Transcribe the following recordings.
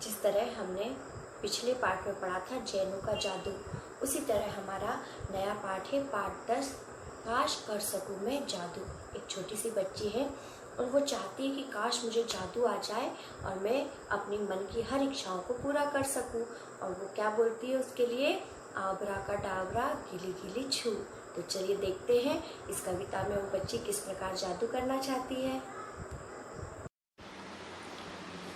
जिस तरह हमने पिछले पार्ट में पढ़ा था जैनों का जादू, उसी तरह हमारा नया पार्ट है पार्ट 10 काश कर सकूं मैं जादू। एक छोटी सी बच्ची है और वो चाहती है कि काश मुझे जादू आ जाए और मैं अपनी मन की हर इच्छाओं को पूरा कर सकूं। और वो क्या बोलती है उसके लिए, आबरा का डाबरा गिली गिली छू। तो चलिए देखते हैं इस कविता में वो बच्ची किस प्रकार जादू करना चाहती है।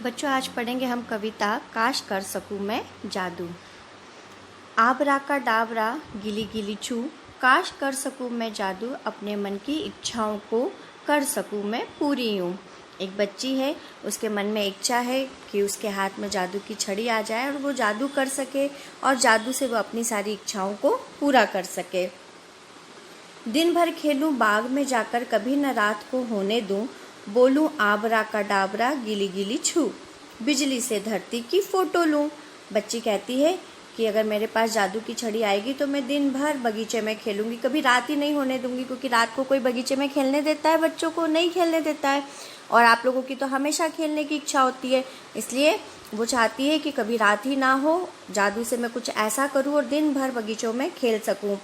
बच्चों, आज पढ़ेंगे हम कविता काश कर सकूं मैं जादू। आबरा का डाबरा गिली गिली छू, काश कर सकूं मैं जादू, अपने मन की इच्छाओं को कर सकूं मैं पूरी यूं। एक बच्ची है, उसके मन में इच्छा है कि उसके हाथ में जादू की छड़ी आ जाए और वो जादू कर सके और जादू से वो अपनी सारी इच्छाओं को पूरा कर सके। दिन भर खेलूं बाग में जाकर, कभी न रात को होने दूं, बोलूं आबरा का डाबरा गिली गिली छू, बिजली से धरती की फोटो लूं। बच्ची कहती है कि अगर मेरे पास जादू की छड़ी आएगी तो मैं दिन भर बगीचे में खेलूंगी, कभी रात ही नहीं होने दूंगी, क्योंकि रात को कोई बगीचे में खेलने देता है? बच्चों को नहीं खेलने देता है। और आप लोगों की तो हमेशा खेलने की इच्छा होती है, इसलिए वो चाहती है कि कभी रात ही ना हो, जादू से मैं कुछ ऐसा करूँ और दिन भर बगीचों में खेल सकूँ।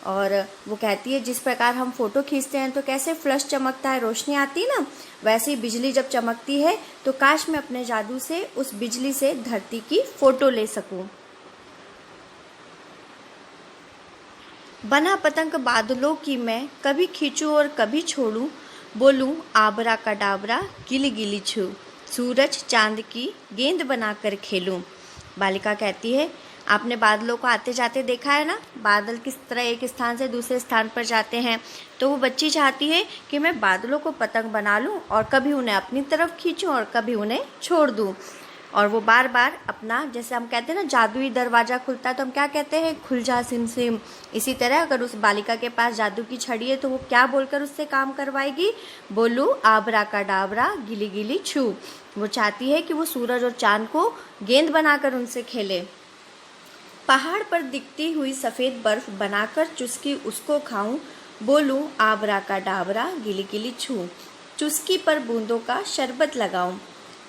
और वो कहती है जिस प्रकार हम फोटो खींचते हैं तो कैसे फ्लश चमकता है, रोशनी आती है ना, वैसे ही बिजली जब चमकती है तो काश मैं अपने जादू से उस बिजली से धरती की फोटो ले सकूं। बना पतंग बादलों की मैं, कभी खींचूं और कभी छोड़ूं, बोलूं आबरा का डाबरा गिली गिली छू, सूरज चांद की गेंद बनाकर खेलूं। बालिका कहती है आपने बादलों को आते जाते देखा है ना, बादल किस तरह एक स्थान से दूसरे स्थान पर जाते हैं। तो वो बच्ची चाहती है कि मैं बादलों को पतंग बना लूं और कभी उन्हें अपनी तरफ खींचूं और कभी उन्हें छोड़ दूं। और वो बार बार अपना, जैसे हम कहते हैं ना जादुई दरवाज़ा खुलता है तो हम क्या कहते हैं, खुल जा सिम सिम। इसी तरह अगर उस बालिका के पास जादू की छड़ी है तो वो क्या बोलकर उससे काम करवाएगी, बोलू आबरा का डाबरा गिली गिली छू। वो चाहती है कि वो सूरज और चांद को गेंद बनाकर उनसे खेले। पहाड़ पर दिखती हुई सफ़ेद बर्फ बनाकर चुस्की उसको खाऊं, बोलूं आबरा का डाबरा गिली गिली छू, चुस्की पर बूंदों का शरबत लगाऊं।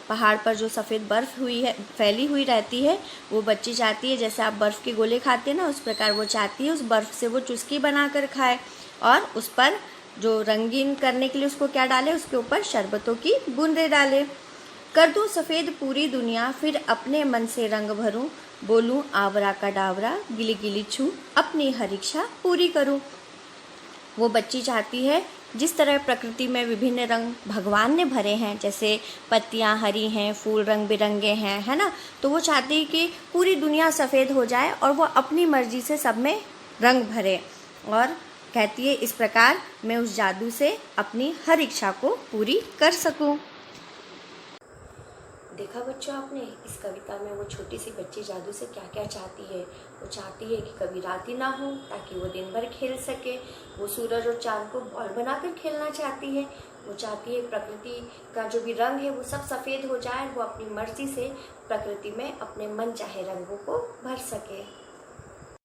पहाड़ पर जो सफ़ेद बर्फ़ हुई है, फैली हुई रहती है, वो बच्ची चाहती है जैसे आप बर्फ़ के गोले खाते हैं ना, उस प्रकार वो चाहती है उस बर्फ़ से वो चुस्की बनाकर खाए और उस पर जो रंगीन करने के लिए उसको क्या डाले, उसके ऊपर शरबतों की बूंदें डाले। कर दूं सफ़ेद पूरी दुनिया, फिर अपने मन से रंग भरूं, बोलूं आबरा का डाबरा गिली गिली छू, अपनी हर इच्छा पूरी करूं। वो बच्ची चाहती है जिस तरह प्रकृति में विभिन्न रंग भगवान ने भरे हैं, जैसे पत्तियां हरी हैं, फूल रंग बिरंगे हैं, है ना, तो वो चाहती है कि पूरी दुनिया सफ़ेद हो जाए और वो अपनी मर्जी से सब में रंग भरे। और कहती है इस प्रकार मैं उस जादू से अपनी हर इच्छा को पूरी कर सकूं। देखा बच्चों आपने, इस कविता में वो छोटी सी बच्ची जादू से क्या क्या चाहती है। वो चाहती है कि कभी रात ही ना हो ताकि वो दिन भर खेल सके। वो सूरज और चांद को बॉल बनाकर खेलना चाहती है। वो चाहती है प्रकृति का जो भी रंग है वो सब सफ़ेद हो जाए, वो अपनी मर्जी से प्रकृति में अपने मन चाहे रंगों को भर सके।